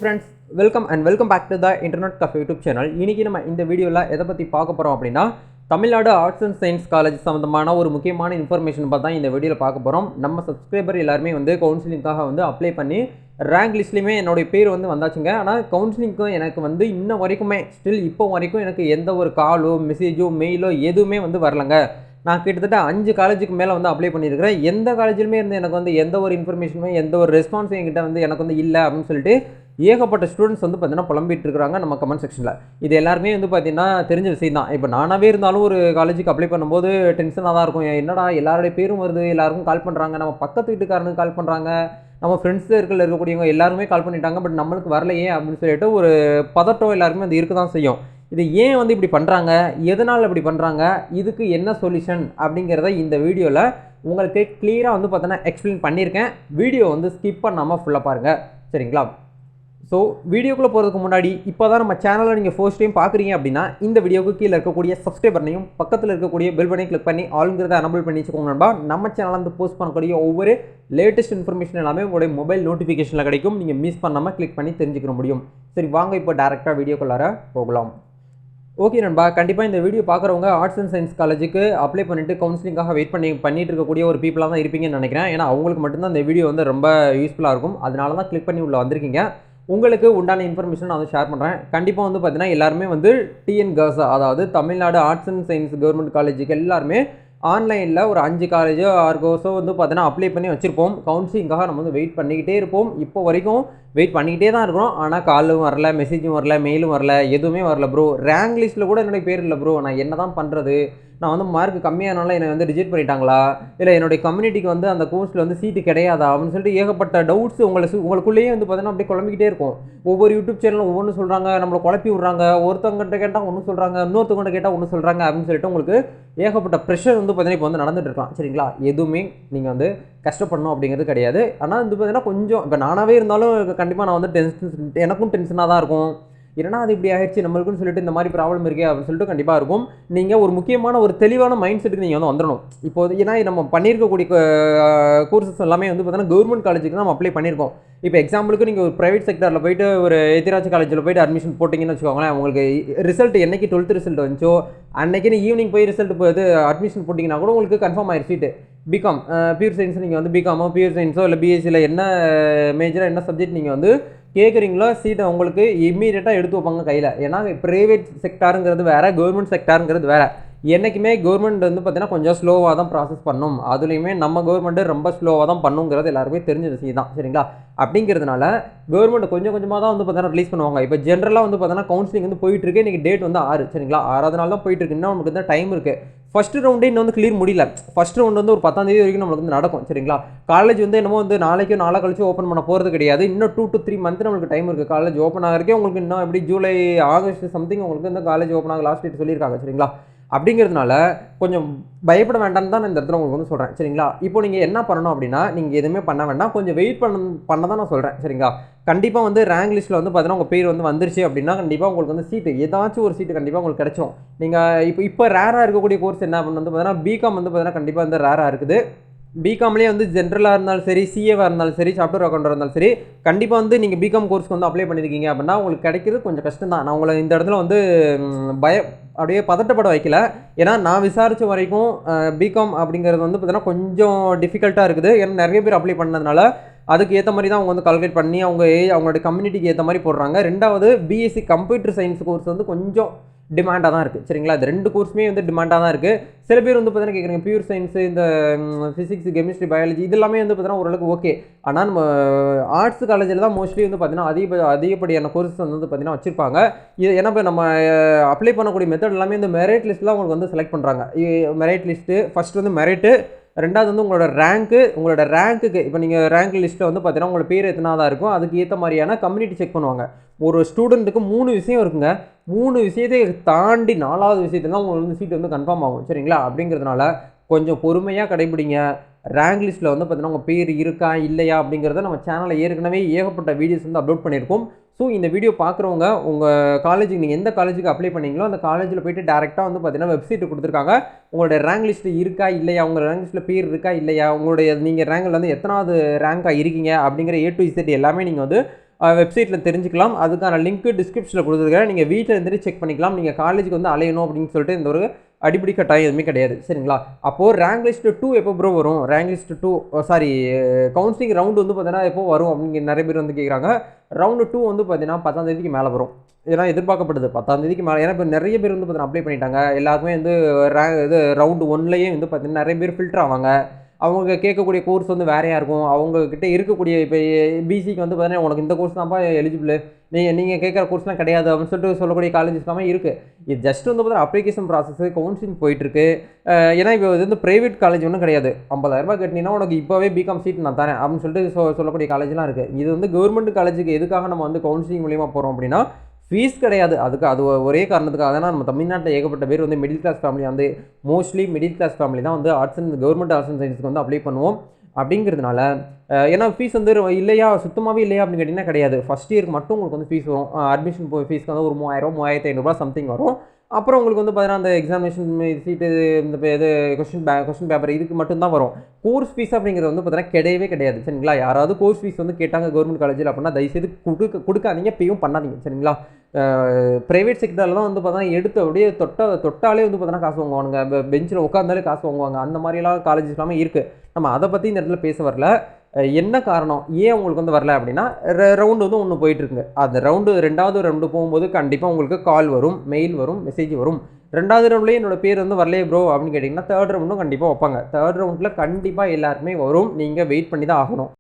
Friends, welcome and welcome back to the Internet Cafe YouTube channel. இன்னைக்கு நம்ம இந்த வீடியோல எதை பத்தி பார்க்க போறோம் அப்படினா Tamil Nadu arts and science college சம்பந்தமான ஒரு முக்கியமான இன்ஃபர்மேஷன் பார்த்தா இந்த வீடியோல பார்க்க போறோம். நம்ம சப்ஸ்கிரைபர் எல்லாரும் வந்து கவுன்சிலிங்காக வந்து அப்ளை பண்ணி ரேங்க் லிஸ்ட்லயே என்னோட பேர் வந்து வந்தாச்சுங்க. ஆனா கவுன்சிலிங்க்கு எனக்கு வந்து இன்ன வரைக்குமே ஸ்டில் இப்போ வரைக்கும் எனக்கு எந்த ஒரு காலோ மெசேஜோ மெயிலோ எதுவுமே வந்து வரலங்க. நான் கிட்டத்தட்ட 5 காலேஜுக்கு மேலே வந்து அப்ளை பண்ணியிருக்கிறேன். எந்த காலேஜிலுமே இருந்து எனக்கு வந்து எந்த ஒரு இன்ஃபர்மேஷனுமே எந்த ஒரு ரெஸ்பான்ஸும் என்கிட்ட வந்து எனக்கு வந்து இல்லை அப்படின்னு சொல்லிட்டு ஏகப்பட்ட ஸ்டூடெண்ட்ஸ் வந்து பார்த்தீங்கன்னா புலம்பிட்டு இருக்கிறாங்க நம்ம கமெண்ட் செக்ஷனில். இது எல்லாருமே வந்து பார்த்தீங்கன்னா தெரிஞ்ச விஷயம் தான். இப்போ நானாகவே இருந்தாலும் ஒரு காலேஜுக்கு அப்ளை பண்ணும்போது டென்ஷனாக தான் இருக்கும். என்னடா எல்லாருடைய பேரும் வருது, எல்லாருக்கும் கால் பண்ணுறாங்க, நம்ம பக்கத்து வீட்டுக்காரனுக்கு கால் பண்ணுறாங்க, நம்ம ஃப்ரெண்ட்ஸ் சர்க்கிளில் இருக்கக்கூடியவங்க எல்லாருமே கால் பண்ணிட்டாங்க, பட் நம்மளுக்கு வரலையே அப்படின்னு சொல்லிட்டு ஒரு பதட்டம் எல்லாருமே அது இருக்க தான் செய்யும். இது ஏன் வந்து இப்படி பண்ணுறாங்க, எதனால் இப்படி பண்ணுறாங்க, இதுக்கு என்ன சொல்யூஷன் அப்படிங்கிறத இந்த வீடியோவில் உங்களுக்கு கிளியராக வந்து பார்த்தோன்னா எக்ஸ்பிளைன் பண்ணியிருக்கேன். வீடியோ வந்து ஸ்கிப் பண்ணாமல் ஃபுல்லாக பாருங்கள், சரிங்களா? ஸோ வீடியோக்குள்ளே போகிறதுக்கு முன்னாடி இப்போ தான் நம்ம சேனலை நீங்கள் ஃபர்ஸ்ட் டைம் பார்க்குறீங்க அப்படின்னா இந்த வீடியோக்கு கீழே இருக்கக்கூடிய சப்ஸ்கிரைப் பண்ணையும் பக்கத்தில் இருக்கக்கூடிய பெல் பட்டனையும் கிளிக் பண்ணி ஆளுங்கிறத எனபிள் பண்ணி வச்சுக்கோங்க நண்பா. நம்ம சேனலில் வந்து போஸ்ட் பண்ணக்கூடிய ஒவ்வொரு லேட்டஸ்ட் இன்ஃபர்மேஷன் எல்லாமே உங்களுடைய மொபைல் நோட்டிஃபிகேஷனில் கிடைக்கும். நீங்கள் மிஸ் பண்ணாமல் கிளிக் பண்ணி தெரிஞ்சுக்க முடியும். சரி, வாங்க இப்போ டேரெக்டாக வீடியோக்குள்ளார போகலாம். ஓகே நண்பா, கண்டிப்பாக இந்த வீடியோ பார்க்குறவங்க ஆர்ட்ஸ் அண்ட் சயின்ஸ் காலேஜுக்கு அப்ளை பண்ணிவிட்டு கவுன்சிலிங்காக வெயிட் பண்ணிட்டு இருக்கக்கூடிய ஒரு பீப்புளாக தான் இருப்பீங்கன்னு நினைக்கிறேன். ஏன்னா அவங்களுக்கு மட்டும்தான் இந்த வீடியோ வந்து ரொம்ப யூஸ்ஃபுல்லாக இருக்கும். அதனால தான் கிளிக் பண்ணி உள்ளே வந்திருக்கீங்க. உங்களுக்கு உண்டான இன்ஃபர்மேஷன் நான் வந்து ஷேர் பண்ணுறேன். கண்டிப்பாக வந்து பார்த்தீங்கன்னா எல்லாருமே வந்து டிஎன் கர்ஸா, அதாவது Tamil Nadu arts and science government காலேஜுக்கு எல்லாருமே ஆன்லைனில் ஒரு 5 காலேஜோ 6 கோர்ஸோ வந்து பார்த்தீங்கன்னா அப்ளை பண்ணி வச்சுருப்போம். கவுன்சிலிங்காக நம்ம வந்து வெயிட் பண்ணிக்கிட்டே இருப்போம். இப்போ வரைக்கும் வெயிட் பண்ணிக்கிட்டே தான் இருக்கிறோம். ஆனால் காலும் வரல, மெசேஜும் வரல, மெயிலும் வரல, எதுவுமே வரல ப்ரோ. ரேங்க் லிஸ்ட்டில் கூட என்னுடைய பேர் இல்லை ப்ரோ. நான் என்ன தான் பண்ணுறது? நான் வந்து மார்க் கம்மியானால என்னை வந்து ரிஜெக்ட் பண்ணிட்டாங்களா, இல்லை என்னுடைய கம்யூனிட்டிக்கு வந்து அந்த கோர்ஸில் வந்து சீட்டு கிடையாதா அப்படின்னு சொல்லிட்டு ஏகப்பட்ட டவுட்ஸ் உங்களுக்குள்ளேயே வந்து பார்த்தீங்கன்னா அப்படியே குழம்பிக்கிட்டே இருக்கும். ஒவ்வொரு யூடியூப் சேனலும் ஒவ்வொன்று சொல்கிறாங்க, நம்மளை குழப்பி விட்றாங்க. ஒருத்தவங்ககிட்ட கேட்டால் ஒன்று சொல்கிறாங்க, இன்னொருத்தவங்ககிட்ட கேட்டால் ஒன்று சொல்கிறாங்க அப்படின்னு சொல்லிட்டு உங்களுக்கு ஏகப்பட்ட ப்ரெஷர் வந்து பார்த்தீங்கன்னா இப்போ வந்து நடந்துட்டு இருக்கலாம், சரிங்களா? எதுவுமே நீங்கள் வந்து கஷ்டப்படணும் அப்படிங்கிறது கிடையாது. ஆனால் வந்து பார்த்தீங்கன்னா கொஞ்சம் இப்போ நானாகவே இருந்தாலும் கண்டிப்பாக நான் வந்து எனக்கும் டென்ஷனாக தான் இருக்கும். ஏன்னா அது இப்படி ஆயிடுச்சு நம்மளுக்குன்னு சொல்லிட்டு இந்த மாதிரி ப்ராப்ளம் இருக்கே அப்படின்னு சொல்லிட்டு கண்டிப்பாக இருக்கும். நீங்கள் ஒரு முக்கியமான ஒரு தெளிவான மைண்ட் செட்டுக்கு நீங்கள் வந்து வந்துடணும். இப்போது ஏன்னா நம்ம பண்ணியிருக்கக்கூடிய கோர்சஸ் எல்லாமே வந்து பார்த்தீங்கன்னா கவர்மெண்ட் காலேஜுக்கு தான் நம்ம அப்ளை பண்ணியிருக்கோம். இப்போ எக்ஸாம்பிளுக்கு நீங்கள் ஒரு ப்ரைவேட் செக்டரில் போயிட்டு ஒரு எதிராஜ் காலேஜில் போயிட்டு அட்மிஷன் போட்டிங்கன்னு வச்சுக்கோங்களேன். உங்களுக்கு ரிசல்ட் என்னைக்கு 12th ரிசல்ட் வந்துச்சோ அன்னைக்குன்னு ஈவினிங் போய் ரிசல்ட் போய் அட்மிஷன் போட்டிங்கன்னா கூட உங்களுக்கு கன்ஃபார்ம் ஆயிடுச்சு சீட்டு. பிகாம் பியூர் சயின்ஸ் நீங்கள் வந்து பிகாமோ பியூர் சயின்ஸோ இல்லை பிஎஸ்சியில் என்ன மேஜராக என்ன சப்ஜெக்ட் நீங்கள் வந்து கேட்குறீங்களோ சீட்டை உங்களுக்கு இம்மீடியட்டாக எடுத்து வைப்பாங்க கையில். ஏன்னா ப்ரைவேட் செக்டாருங்கிறது வேறு, கவர்மெண்ட் செக்டாருங்கிறது வேறு. என்றைக்குமே கவர்மெண்ட் வந்து பார்த்தீங்கன்னா கொஞ்சம் ஸ்லோவாக தான் ப்ராசஸ் பண்ணும். அதுலேயுமே நம்ம கவர்மெண்ட்டு ரொம்ப ஸ்லோவாக தான் பண்ணுங்கிறது எல்லாருமே தெரிஞ்ச விஷயம் தான், சரிங்களா? அப்படிங்கிறதுனால கவர்மெண்ட் கொஞ்சம் கொஞ்சமாக தான் வந்து பார்த்தீங்கன்னா ரிலீஸ் பண்ணுவாங்க. இப்போ ஜென்ரலாக வந்து பார்த்தீங்கன்னா கவுன்சிலிங் வந்து போயிட்டுருக்கு. இன்றைக்கி டேட் வந்து 6, சரிங்களா? 6வது நாள் தான் போயிட்டுருக்கு. இன்னும் நமக்கு வந்து டைம் இருக்குது. ஃபஸ்ட்டு ரவுண்டே இன்னும் வந்து கிளியர் முடியல. ஃபஸ்ட் ரவுண்ட் வந்து ஒரு 10ஆம் தேதி வரைக்கும் நம்மளுக்கு வந்து நடக்கும், சரிங்களா? காலேஜ் வந்து என்னமோ வந்து நாளைக்கோ நாளை கழிச்சு ஓப்பன் பண்ண போகிறது கிடையாது. இன்னும் 2 to 3 மந்த் நம்மளுக்கு டைம் இருக்குது. காலேஜ் ஓப்பன் ஆகிறதுக்கே உங்களுக்கு இன்னும் எப்படி ஜூலை ஆகஸ்ட் சம்திங் உங்களுக்கு வந்து காலேஜ் ஓப்பன் ஆக லாஸ்ட் டேட் சொல்லியிருக்காங்க, சரிங்களா? அப்படிங்கிறதுனால கொஞ்சம் பயப்பட வேண்டாம்னு தான் நான் இந்த இடத்துல உங்களுக்கு வந்து சொல்கிறேன், சரிங்களா? இப்போ நீங்கள் என்ன பண்ணணும் அப்படின்னா நீங்கள் எதுவுமே பண்ண வேண்டாம், கொஞ்சம் வெயிட் பண்ண தான் நான் சொல்கிறேன், சரிங்களா? கண்டிப்பாக வந்து ரேங்க் லிஸ்ட்டில் வந்து பார்த்தீங்கன்னா உங்கள் பேர் வந்து வந்துருச்சு அப்படின்னா கண்டிப்பாக உங்களுக்கு வந்து சீட்டு ஏதாச்சும் ஒரு சீட்டு கண்டிப்பாக உங்களுக்கு கிடைச்சிடும். நீங்கள் இப்போ ரேராக இருக்கக்கூடிய கோர்ஸ் என்ன அப்படின்னு வந்து பார்த்தீங்கன்னா பிகாம் வந்து பார்த்தீங்கன்னா கண்டிப்பாக வந்து ரேராக இருக்குது. பிகாம்லேயே வந்து ஜென்ரலாக இருந்தாலும் சரி, சிஏவாக இருந்தாலும் சரி, சாஃப்ட்வேர் அக்கௌண்ட்டாக இருந்தாலும் சரி, கண்டிப்பாக வந்து நீங்கள் பிகாம் கோர்ஸ்க்கு வந்து அப்ளை பண்ணியிருக்கீங்க அப்படின்னா உங்களுக்கு கிடைக்கிறது கொஞ்சம் கஷ்டம் தான். நான் உங்களை இந்த இடத்துல வந்து அப்படியே பதட்டப்பட வைக்கல. ஏன்னா நான் விசாரித்த வரைக்கும் பிகாம் அப்படிங்கிறது வந்து பார்த்தீங்கன்னா கொஞ்சம் டிஃபிகல்ட்டாக இருக்குது. ஏன்னா நிறைய பேர் அப்ளை பண்ணதுனால அதுக்கு ஏற்ற மாதிரி தான் அவங்க வந்து கால்குலேட் பண்ணி அவங்களோட கம்யூனிட்டிக்கு ஏற்ற மாதிரி போடுறாங்க. ரெண்டாவது பிஎஸ்சி கம்ப்யூட்டர் சயின்ஸ் கோர்ஸ் வந்து கொஞ்சம் டிமாண்டாக தான் இருக்குது, சரிங்களா? இது 2 கோர்ஸுமே வந்து டிமாண்டாக தான் இருக்குது. சில பேர் வந்து பார்த்தீங்கன்னா கேட்குறீங்க பியூர் சயின்ஸு, இந்த ஃபிசிக்ஸ், கெமிஸ்ட்ரி, பயாலஜி இது எல்லாமே வந்து பார்த்தீங்கன்னா ஓரளவுக்கு ஓகே. ஆனால் நம்ம ஆர்ட்ஸ் காலேஜில் தான் மோஸ்ட்லி வந்து பார்த்தீங்கன்னா அதிகப்படியான கோர்ஸஸ் வந்து பார்த்தீங்கன்னா வச்சுருப்பாங்க. இது ஏன்னா இப்போ நம்ம அப்ளை பண்ணக்கூடிய மெத்தட் எல்லாமே இந்த மெரிட் லிஸ்ட்டில் உங்களுக்கு வந்து செலக்ட் பண்ணுறாங்க. மெரிட் லிஸ்ட்டு ஃபஸ்ட்டு வந்து மெரிட்டு, ரெண்டாவது வந்து உங்களோட ரேங்க்குக்கு இப்போ நீங்கள் ரேங்க் லிஸ்ட்டில் வந்து பார்த்தீங்கன்னா உங்களோட பேர் எத்தனாதான் இருக்கும் அதுக்கு ஏற்ற மாதிரியான கம்யூனிட்டி செக் பண்ணுவாங்க. ஒரு ஸ்டூடெண்ட்டுக்கு 3 விஷயம் இருக்குங்க. 3 விஷயத்தை தாண்டி 4வது விஷயத்துல தான் உங்களுக்கு வந்து சீட் வந்து கன்ஃபார்ம் ஆகும், சரிங்களா? அப்படிங்கிறதுனால கொஞ்சம் பொறுமையாக கடைபிடிங்க. ரேங்க் லிஸ்ட்டில் வந்து பார்த்தீங்கன்னா உங்கள் பேர் இருக்கா இல்லையா அப்படிங்கிறத நம்ம சேனலில் ஏற்கனவே ஏகப்பட்ட வீடியோஸ் வந்து அப்லோட் பண்ணியிருக்கோம். ஸோ இந்த வீடியோ பார்க்குறவங்க உங்கள் காலேஜுக்கு நீங்கள் எந்த காலேஜுக்கு அப்ளை பண்ணீங்களோ அந்த காலேஜில் போய்ட்டு டேரெக்டாக வந்து பார்த்தீங்கன்னா வெப்சைட் கொடுத்துருக்காங்க. உங்களுடைய ரேங்க் லிஸ்ட்டு இருக்கா இல்லையா, உங்கள் ரேங்க் லிஸ்ட்டில் பேர் இருக்கா இல்லையா, உங்களுடைய நீங்கள் ரேங்கில் வந்து எத்தனாவது ரேங்காக இருக்கீங்க அப்படிங்கிற A to Z எல்லாமே நீங்கள் வந்து வெப்சைட்டில் தெரிஞ்சுக்கலாம். அதுக்கான லிங்க்கு டிஸ்கிரிப்ஷனில் கொடுத்துருக்கேன். நீங்கள் வீட்டில் இருந்துட்டு செக் பண்ணிக்கலாம். நீங்கள் காலேஜுக்கு வந்து அலையணும் அப்படின்னு சொல்லிட்டு இந்த ஒரு அடிப்படை கட்டாயம் எதுவுமே கிடையாது. சரிங்களா? அப்போது ரேங்க் லிஸ்ட்டு 2 எப்போ ப்ரோ வரும்? Rank list 2 sorry counselling round வந்து பார்த்தீங்கன்னா எப்போ வரும் அப்படின்னு நிறைய பேர் வந்து கேட்குறாங்க. ரவுண்டு 2 வந்து பார்த்தீங்கன்னா 10ஆம் தேதிக்கு மேலே வரும். ஏன்னா எதிர்பார்க்கப்படுது 10ஆம் தேதிக்கு மேலே. ஏன்னா இப்போ நிறைய பேர் வந்து பார்த்தீங்கன்னா அப்ளை பண்ணிட்டாங்க. எல்லாருக்குமே வந்து இது ரவுண்டு 1லேயே வந்து பார்த்தீங்கன்னா நிறைய பேர் ஃபில்டர் ஆவாங்க. அவங்க கேட்கக்கூடிய கோர்ஸ் வந்து வேறையாக இருக்கும். அவங்கக்கிட்ட இருக்கக்கூடிய இப்போ பிசிக்கு வந்து பார்த்தீங்கன்னா உனக்கு இந்த கோர்ஸ் தான்ப்பா எலிஜிபிள், நீங்கள் கேட்குற கோர்ஸ்லாம் கிடையாது அப்படின்னு சொல்லிட்டு சொல்லக்கூடிய காலேஜஸ் எல்லாமே இருக்குது. இது ஜஸ்ட் வந்து பார்த்தீங்கன்னா அப்ளிகேஷன் ப்ராசஸ் கவுன்சிலிங் போயிட்டுருக்கு. ஏன்னா இப்போ இது வந்து ப்ரைவேட் காலேஜ் ஒன்றும் கிடையாது. 50,000 கட்டினீங்கன்னா உனக்கு இப்போவே பிகாம் சீட் நான் தரேன் அப்படின்னு சொல்லிட்டு சொல்லக்கூடிய காலேஜ்லாம் இருக்குது. இது வந்து கவர்மெண்ட் காலேஜுக்கு எதுக்காக நம்ம வந்து கவுன்சிலிங் மூலியமாக போகிறோம் அப்படின்னா ஃபீஸ் கிடையாது. அது ஒரே காரணத்துக்காக தான் நம்ம தமிழ்நாட்டில் ஏகப்பட்ட பேர் வந்து மிடில் கிளாஸ் ஃபேமிலி வந்து மோஸ்ட்லி மிடில் கிளாஸ் ஃபேமிலி தான் வந்து கவர்மெண்ட் ஆர்ட்ஸ் அண்ட் சயின்ஸுக்கு வந்து அப்ளை பண்ணுவோம். அப்படிங்கிறதுனால ஏன்னா ஃபீஸ் வந்து இல்லையா சுத்தமாகவே இல்லையா அப்படின்னு கேட்டிங்கன்னா கிடையாது. ஃபஸ்ட் இயருக்கு மட்டும் உங்களுக்கு வந்து ஃபீஸ் வரும். அட்மிஷன் ஃபீஸ்க்கு வந்து ஒரு 3000 3500 சம்திங் வரும். அப்புறம் உங்களுக்கு வந்து பார்த்தீங்கன்னா அந்த எக்ஸாமினேஷன் சீட்டு இந்த இது கொஸ்டின் பேப்பர் இதுக்கு மட்டும்தான் வரும். கோர்ஸ் ஃபீஸ் அப்படிங்கிறது வந்து பார்த்தீங்கன்னா கிடையவே கிடையாது. சரிங்களா? யாராவது கோர்ஸ் ஃபீஸ் வந்து கேட்டாங்க கவர்மெண்ட் காலேஜில் அப்படின்னா தயவுசெய்து கொடுக்காதீங்க, பேயும் பண்ணாதீங்க. சரிங்களா? ப்ரைவேட் செக்டரில் தான் வந்து பார்த்தீங்கன்னா எடுத்து அப்படியே தொட்டாலே வந்து பார்த்தீங்கன்னா காசு வாங்குவானுங்க. பெஞ்சில் உட்காந்தாலே காசு வாங்குவாங்க. அந்த மாதிரிலாம் காலேஜஸ் எல்லாமே இருக்குது. நம்ம அதை பற்றி இந்த இடத்துல பேச வரல. என்ன காரணம் ஏன் உங்களுக்கு வந்து வரல அப்படின்னா ரவுண்டு வந்து ஒன்று போயிட்டுருக்குங்க. அந்த ரெண்டாவது ரவுண்டு போகும்போது கண்டிப்பாக உங்களுக்கு கால் வரும், மெயில் வரும், மெசேஜ் வரும். 2வது ரவுண்ட்லேயே என்னோட பேர் வந்து வரலையே ப்ரோ அப்படின்னு கேட்டிங்கன்னா 3rd ரவுண்டும் கண்டிப்பாக வைப்பாங்க. 3rd ரவுண்டில் கண்டிப்பாக எல்லாருக்குமே வரும். நீங்கள் வெயிட் பண்ணி தான் ஆகணும்.